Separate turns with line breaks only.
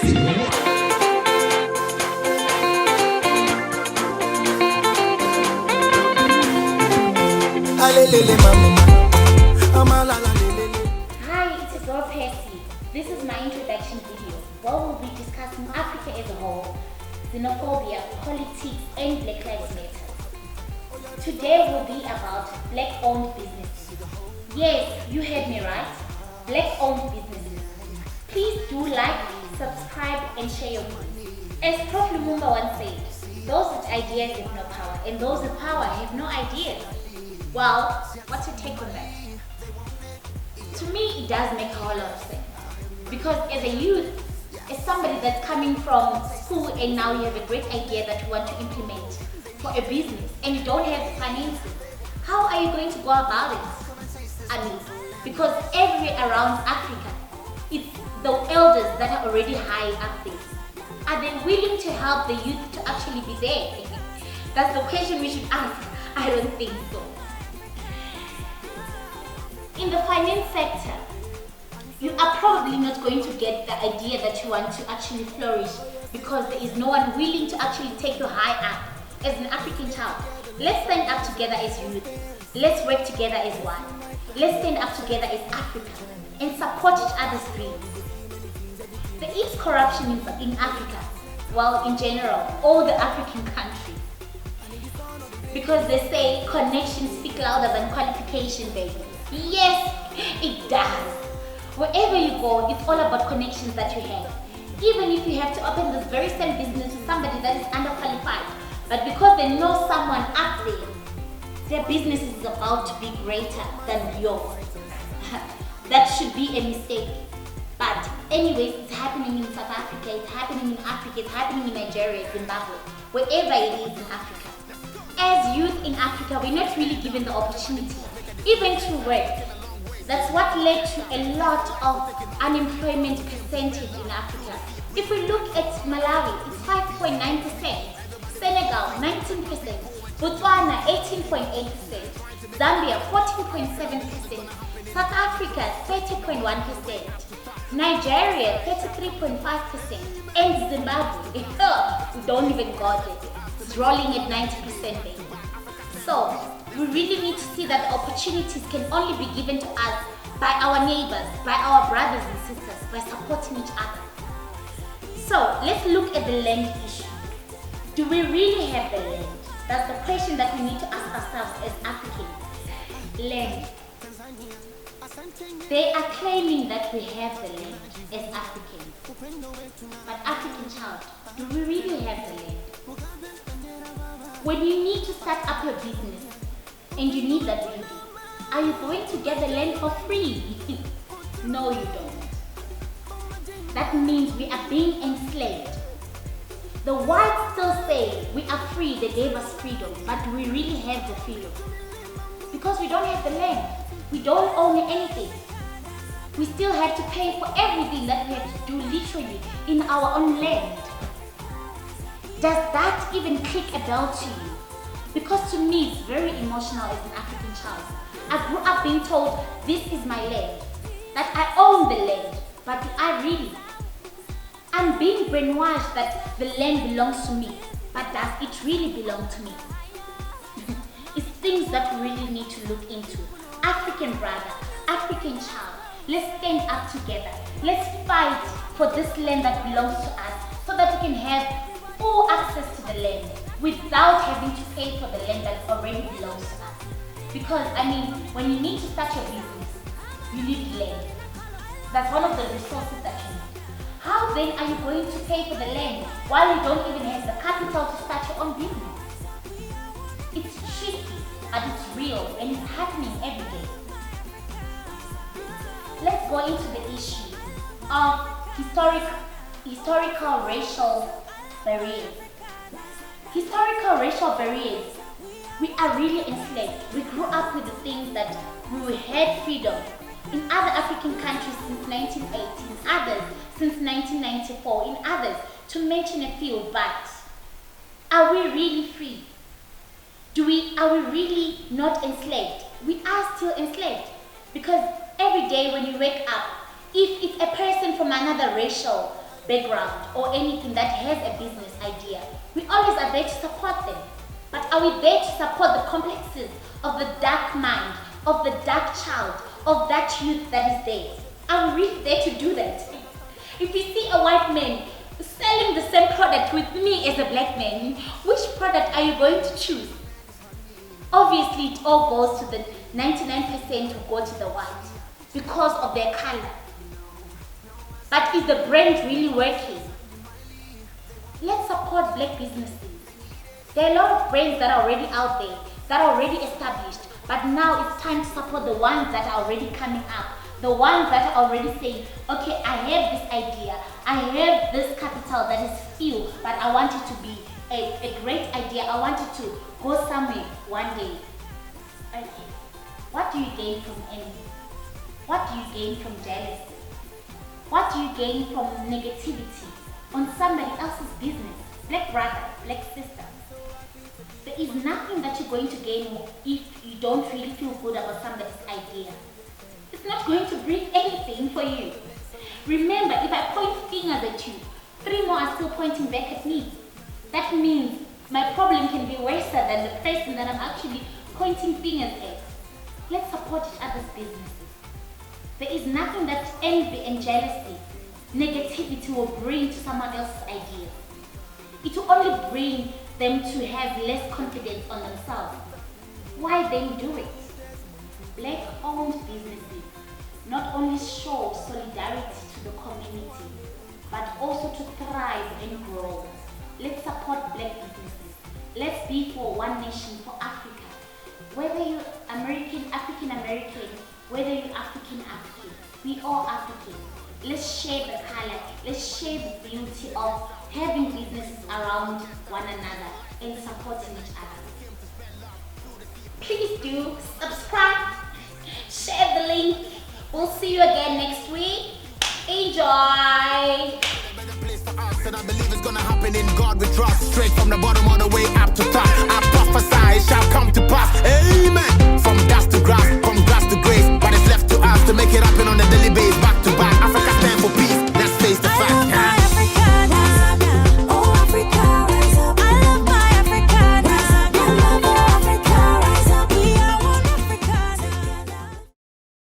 Hi, it's your girl Percy. This is my introduction video where we'll be discussing Africa as a whole, xenophobia, politics, and Black Lives Matter. Today will be about Black-owned businesses. Yes, you heard me right. Black-owned businesses. Please do like, subscribe, and share your views. As Prof. Lumumba once said, those with ideas have no power, and those with power have no ideas. Well, what's your take on that? To me, it does make a whole lot of sense. Because as a youth, as somebody that's coming from school and now you have a great idea that you want to implement for a business and you don't have the finances, how are you going to go about it? I mean, because everywhere around Africa, it's the elders that are already high up there. Are they willing to help the youth to actually be there? That's the question we should ask. I don't think so. In the finance sector, you are probably not going to get the idea that you want to actually flourish because there is no one willing to actually take you high up as an African child. Let's stand up together as youth. Let's work together as one. Let's stand up together as Africa and support each other's dreams. There is corruption in Africa, well, in general, all the African countries. Because they say connections speak louder than qualification, baby. Yes, it does. Wherever you go, it's all about connections that you have. Even if you have to open this very same business with somebody that is underqualified, but because they know someone up there, their business is about to be greater than yours. That should be a mistake. But anyways, it's happening in South Africa, it's happening in Africa, it's happening in Nigeria, Zimbabwe, wherever it is in Africa. As youth in Africa, we're not really given the opportunity, even to work. That's what led to a lot of unemployment percentage in Africa. If we look at Malawi, it's 5.9%, Senegal 19%, Botswana 18.8%, Zambia 14.7%, South Africa 30.1%, Nigeria 33.5%, and Zimbabwe, we don't even got it. It's rolling at 90% there. So, we really need to see that the opportunities can only be given to us by our neighbors, by our brothers and sisters, by supporting each other. So, let's look at the land issue. Do we really have the land? That's the question that we need to ask ourselves as Africans. Land. They are claiming that we have the land as Africans. But African child, do we really have the land? When you need to start up your business and you need that land, are you going to get the land for free? No, you don't. That means we are being enslaved. The whites still say we are free, they gave us freedom, but do we really have the freedom? Because we don't have the land. We don't own anything. We still have to pay for everything that we have to do literally in our own land. Does that even click a bell to you? Because to me, it's very emotional as an African child. I grew up being told, this is my land, that I own the land, but do I really? I'm being brainwashed that the land belongs to me, but does it really belong to me? It's things that we really need to look into. African brother, African child, let's stand up together. Let's fight for this land that belongs to us so that we can have full access to the land without having to pay for the land that already belongs to us. Because, I mean, when you need to start your business, you need land. That's one of the resources that you need. How then are you going to pay for the land while you don't even have the capital to start your own business? It's tricky, but it's real and it's happening every day. Let's go into the issue of historical racial barriers. Historical racial barriers. We are really enslaved. We grew up with the things that we had freedom in other African countries since 1980, in others since 1994, in others, to mention a few, but are we really free? Are we really not enslaved? We are still enslaved because every day when you wake up, if it's a person from another racial background or anything that has a business idea. We always are there to support them. But are we there to support the complexes of the dark mind, of the dark child, of that youth that is there? Are we really there to do that? If we see a white man selling the same product with me as a black man, which product are you going to choose? Obviously, it all goes to the 99% who go to the white because of their color. But is the brand really working? Let's support black businesses. There are a lot of brands that are already out there, that are already established, but now it's time to support the ones that are already coming up, the ones that are already saying, okay, I have this idea, I have this capital that is few, but I want it to be a great idea, I want it to go somewhere one day. Okay, what do you gain from envy? What do you gain from jealousy? What do you gain from negativity on somebody else's business? Black brother, black sister. There is nothing that you're going to gain if you don't really feel good about somebody's idea. It's not going to bring anything for you. Remember, if I point fingers at you, 3 more are still pointing back at me. That means my problem can be worse than the person that I'm actually pointing fingers at. Let's support each other's businesses. There is nothing that envy and jealousy, negativity will bring to someone else's ideas. It will only bring them to have less confidence on themselves. Why then do it? Black-owned businesses not only show solidarity to the community, but also to thrive and grow. Let's support black businesses. Let's be for one nation, for Africa. Whether you're African American, whether you're African, we all African. Let's share the color, let's share the beauty of having businesses around one another and supporting each other. Please do subscribe, share the link. We'll see you again next week. Enjoy!
And I believe it's gonna happen in God we trust. Straight from the bottom all the way up to top. I prophesy it shall come to pass. Amen. From dust to grass, from grass to grace. But it's left to us to make it happen on a daily basis. Back to